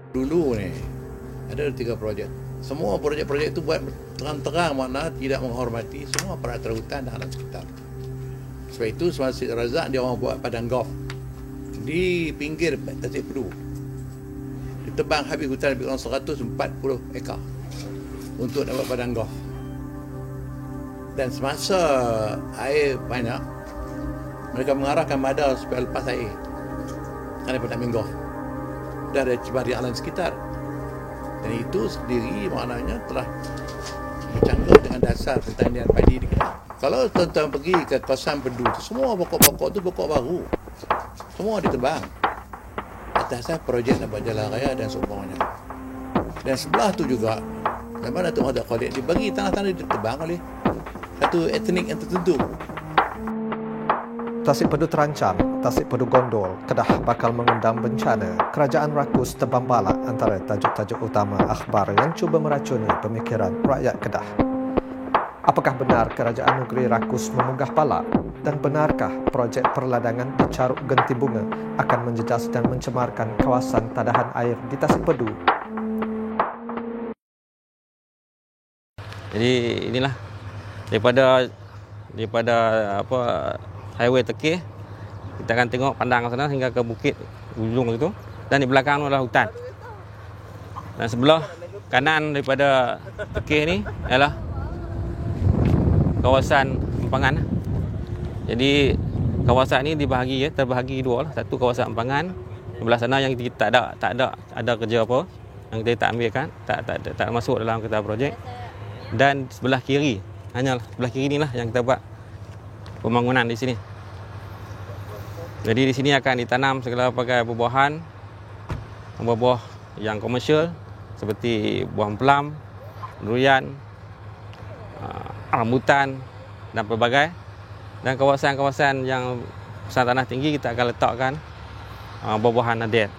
Dulu ni ada 3 projek. Semua projek-projek itu buat terang-terang, makna tidak menghormati semua peraturan hutan dan alam sekitar. Sebab itu semasa Razak dia orang buat padang golf di pinggir Tasik Pedu. Ditebang habis hutan lebih kurang 140 ekar untuk dapat padang golf. Dan semasa air banyak, mereka mengarahkan madal supaya lepas air kerana nak main golf. Dan ada cemari alam sekitar. Dan itu sendiri maknanya telah bercanggah dengan dasar pertanian padi di Kedah. Kalau tuan-tuan pergi ke kawasan Pedu, semua pokok-pokok tu pokok baru. Semua ditebang. Atas dasar projek nak buat jalan raya dan seumpamanya. Dan sebelah tu juga, yang mana tu ada Khalid, dibagi tanah-tanah ditebang oleh satu etnik yang tertentu. Tasik Pedu terancam, Tasik Pedu gondol, Kedah bakal mengundang bencana. Kerajaan rakus tebang balak antara tajuk-tajuk utama akhbar yang cuba meracuni pemikiran rakyat Kedah. Apakah benar kerajaan negeri rakus memunggah balak? Dan benarkah projek perladangan di Caruk Genti Bunga akan menjejas dan mencemarkan kawasan tadahan air di Tasik Pedu? Jadi inilah daripada apa highway Tekeh, kita akan tengok pandang ke sana hingga ke bukit ujung itu, dan di belakang adalah hutan. Dan sebelah kanan daripada Tekeh ni ialah kawasan Empangan. Jadi kawasan ni terbahagi dua lah. Satu kawasan Empangan, sebelah sana yang kita tak ada kerja apa, yang kita tak ambilkan, tak masuk dalam kita projek. Dan sebelah kiri, hanya sebelah kiri inilah yang kita buat pembangunan di sini. Jadi di sini akan ditanam segala pelbagai buah-buahan, buah-buah yang komersial seperti buah pelam, durian, rambutan dan pelbagai. Dan kawasan-kawasan yang besar tanah tinggi kita akan letakkan buah-buahan nadir.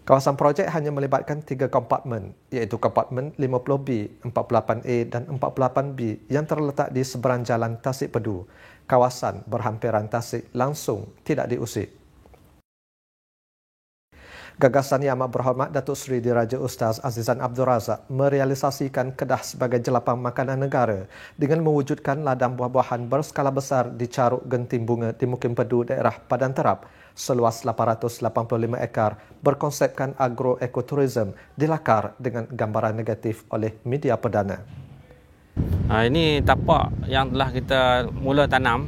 Kawasan projek hanya melibatkan 3 kompartmen, iaitu kompartmen 50B, 48A dan 48B yang terletak di seberang jalan Tasik Pedu. Kawasan berhampiran Tasik langsung tidak diusik. Gagasan Yang Amat Berhormat Datuk Seri Diraja Ustaz Azizan Abdul Razak merealisasikan Kedah sebagai jelapang makanan negara dengan mewujudkan ladang buah-buahan berskala besar di Caruk Genti Bunga di Mukim Pedu daerah Padan Terap seluas 885 ekar berkonsepkan agroekoturism dilakar dengan gambaran negatif oleh media perdana. Ini tapak yang telah kita mula tanam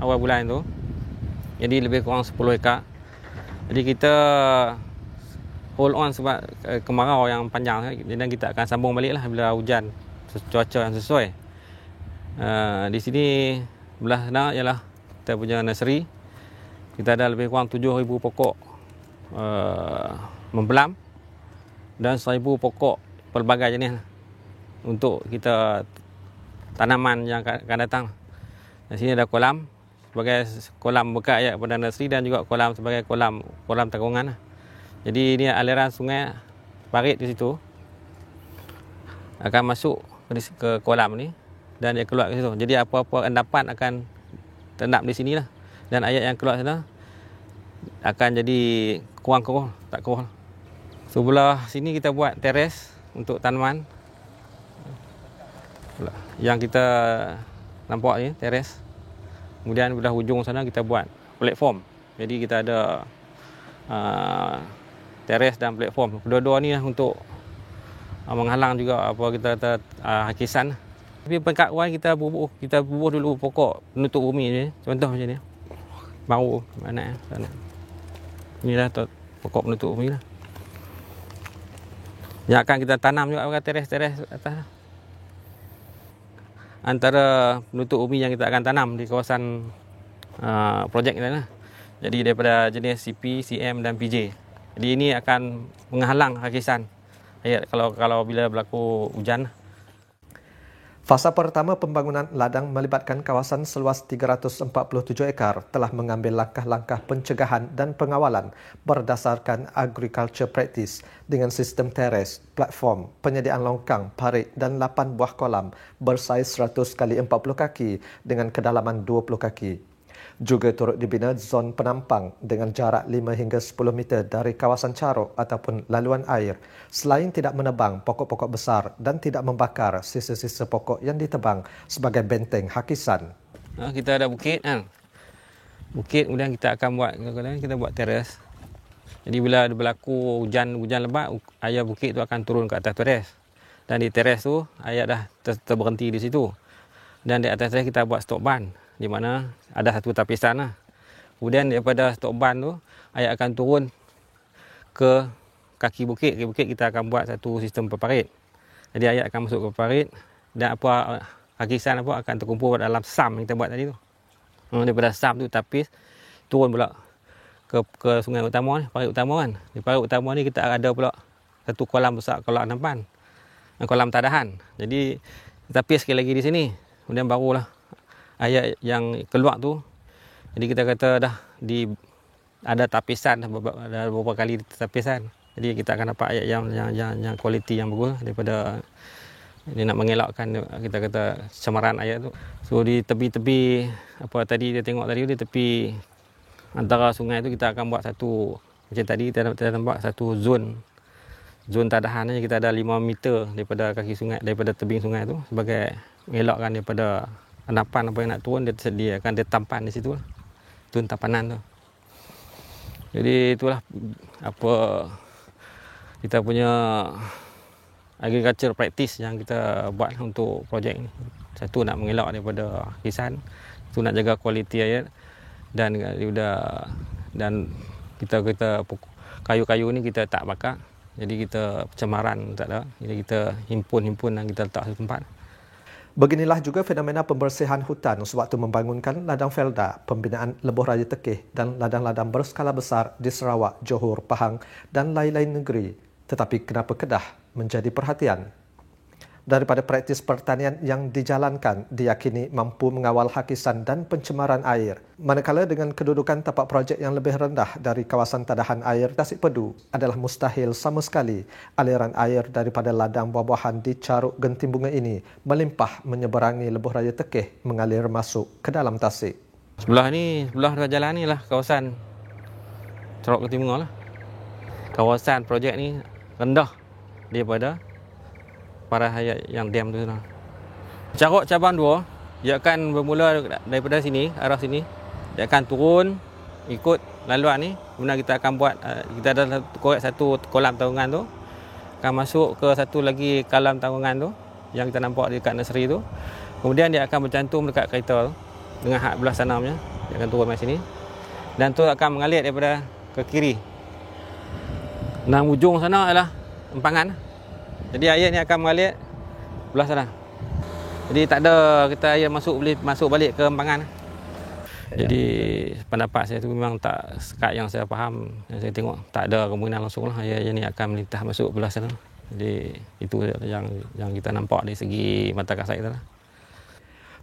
awal bulan itu. Jadi lebih kurang 10 ekar. Jadi kita hold on sebab kemarau yang panjang, dan kita akan sambung balik lah bila hujan cuaca yang sesuai. Di sini belah sana ialah kita punya nursery. Kita ada lebih kurang 7,000 pokok mempelam dan 1,000 pokok pelbagai jenis untuk kita tanaman yang akan datang. Di sini ada kolam sebagai kolam bekas ya pada nursery, dan juga kolam sebagai kolam takungan. Jadi ini aliran sungai parit di situ akan masuk ke kolam ni dan dia keluar ke situ. Jadi apa-apa endapan akan terendap di sinilah, dan air yang keluar sana akan jadi kurang keruh, tak keruh. Sebelah sini kita buat teres untuk tanaman. Yang kita nampak ni teres. Kemudian belah hujung sana kita buat platform. Jadi kita ada teres dan platform. Kedua-dua ni lah untuk menghalang juga apa kita kata hakisan. Tapi peringkat awal kita bubuh dulu pokok penutup bumi ni. Contoh macam ni. Baru mana sana. Inilah pokok penutup bumi lah. Yang akan kita tanam juga teres-teres atas. Antara penutup bumi yang kita akan tanam di kawasan projek kita lah. Jadi daripada jenis CP, CM dan PJ. Jadi ini akan menghalang hakisan air kalau bila berlaku hujan. Fasa pertama pembangunan ladang melibatkan kawasan seluas 347 ekar telah mengambil langkah-langkah pencegahan dan pengawalan berdasarkan agriculture practice dengan sistem teres, platform, penyediaan longkang, parit dan 8 buah kolam bersaiz 100 x 40 kaki dengan kedalaman 20 kaki. Juga turut dibina zon penampang dengan jarak 5 hingga 10 meter dari kawasan caruk ataupun laluan air selain tidak menebang pokok-pokok besar dan tidak membakar sisa-sisa pokok yang ditebang sebagai benteng hakisan. Kita ada bukit kan. Bukit kemudian kita akan buat teres. Jadi bila berlaku hujan lebat, air bukit tu akan turun ke atas teres. Dan di teres tu air dah terberhenti di situ. Dan di atas teres kita buat stok ban di mana ada satu tapisan lah. Kemudian daripada stok ban tu air akan turun ke kaki bukit. Kaki bukit kita akan buat satu sistem peparit. Jadi air akan masuk ke peparit dan apa hakisan apa akan terkumpul dalam sam yang kita buat tadi tu. Daripada sam tu tapis turun pula ke sungai utama ni, parit utama kan. Di parit utama ni kita ada pula satu kolam besar, kolam enampan. Kolam tadahan. Jadi tapis sekali lagi di sini. Kemudian barulah air yang keluar tu. Jadi kita kata dah ada tapisan ada beberapa kali tapisan. Jadi kita akan dapat air yang kualiti yang bagus daripada ini nak mengelakkan kita kata cemaran air tu. So di tepi-tepi apa tadi dia tengok tadi di tepi antara sungai tu kita akan buat satu macam tadi kita nampak satu zon tadahan ni. Kita ada 5 meter daripada kaki sungai, daripada tebing sungai tu sebagai mengelakkan daripada endapan apa yang nak turun, dia akan tampan di situ lah. Itu tampanan tu. Jadi itulah apa kita punya agriculture practice yang kita buat untuk projek ni. Satu nak mengelak daripada hakisan, satu nak jaga kualiti air dan kita kayu-kayu ni kita tak bakar. Jadi kita pencemaran tak ada. Jadi kita himpun dan kita letak satu tempat. Beginilah juga fenomena pembersihan hutan sewaktu membangunkan ladang Felda, pembinaan lebuh raya Tekeh dan ladang-ladang berskala besar di Sarawak, Johor, Pahang dan lain-lain negeri. Tetapi kenapa Kedah menjadi perhatian? Daripada praktis pertanian yang dijalankan diyakini mampu mengawal hakisan dan pencemaran air. Manakala dengan kedudukan tapak projek yang lebih rendah dari kawasan tadahan air Tasik Pedu adalah mustahil sama sekali aliran air daripada ladang buah-buahan di Caruk Genting Bunga ini melimpah menyeberangi lebuh raya Tekeh mengalir masuk ke dalam Tasik. Sebelah jalan ni lah kawasan Caruk Genting Bunga lah. Kawasan projek ni rendah daripada para hayat yang diam tu. Caruk cabang 2 dia akan bermula daripada sini, arah sini. Dia akan turun ikut laluan ni. Kemudian kita akan buat kita ada korek satu kolam tanggungan tu. Akan masuk ke satu lagi kolam tanggungan tu yang kita nampak dekat nursery tu. Kemudian dia akan bercantum dekat kereta tu dengan hak belah sana punya. Dia akan turun dari sini. Dan tu akan mengalir daripada ke kiri. Dan ujung sana adalah empangan. Jadi air ni akan mengalir belah sana. Jadi tak ada kita air boleh masuk balik ke empangan. Jadi pendapat saya tu memang tak sekat yang saya faham, yang saya tengok tak ada kemungkinan langsung lah air ni akan melintah masuk belah sana. Jadi itu yang kita nampak dari segi mata kasat kita lah.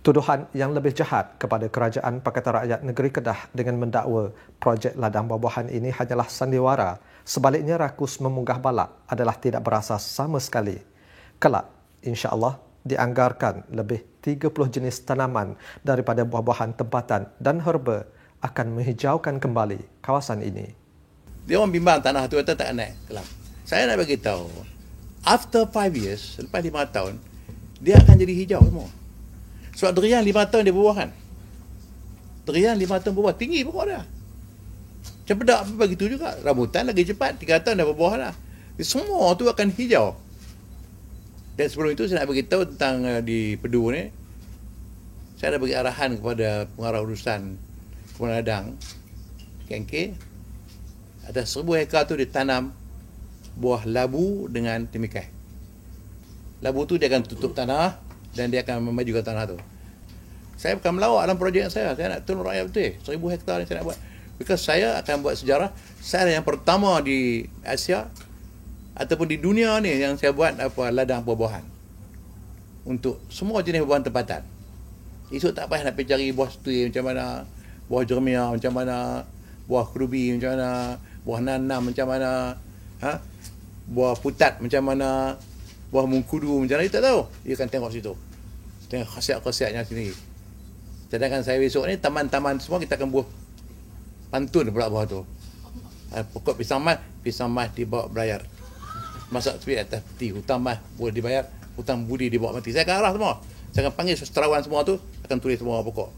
Tuduhan yang lebih jahat kepada Kerajaan Pakatan Rakyat Negeri Kedah dengan mendakwa projek ladang buah-buahan ini hanyalah sandiwara. Sebaliknya rakus memunggah balak adalah tidak berasas sama sekali. Kelak, insya-Allah dianggarkan lebih 30 jenis tanaman daripada buah-buahan tempatan dan herba akan menghijaukan kembali kawasan ini. Dia orang bimbang tanah tu tak naik kelam. Saya nak bagi tahu, after 5 years, selepas 5 tahun, dia akan jadi hijau semua. Sebab durian 5 tahun dia berbuah kan. Durian 5 tahun berbuah, tinggi pokok dia. Cempedak pun begitu juga. Rambutan lagi cepat, 3 tahun dah berbuah lah. Semua tu akan hijau. Dan sebelum itu saya nak beritahu tentang di Pedu ni. Saya dah bagi arahan kepada pengarah urusan kebun ladang KNK. Ada 1000 hektar tu ditanam buah labu dengan timikai. Labu tu dia akan tutup tanah dan dia akan memajukan tanah tu. Saya bukan melawak dalam projek saya. Saya nak tolong rakyat betul. 1000 hektar ni saya nak buat. Because saya akan buat sejarah. Saya yang pertama di Asia ataupun di dunia ni yang saya buat ladang buah-buahan untuk semua jenis buah-buahan tempatan. Esok tak payah nak pergi cari buah setui macam mana, buah jermia macam mana, buah kerubi macam mana, buah nanam macam mana, buah putat macam mana, buah mengkudu macam mana, dia tak tahu. Dia akan tengok situ. Tengok khasiat-khasiatnya sini. Sedangkan saya besok ni taman-taman semua kita akan buah pantun pula bawah tu. Pokok pisang mas dibawa berlayar. Masak tepi atas peti, hutang mas boleh dibayar, hutang budi dibawa mati. Saya akan arah semua. Saya akan panggil sastrawan semua tu, akan tulis semua pokok.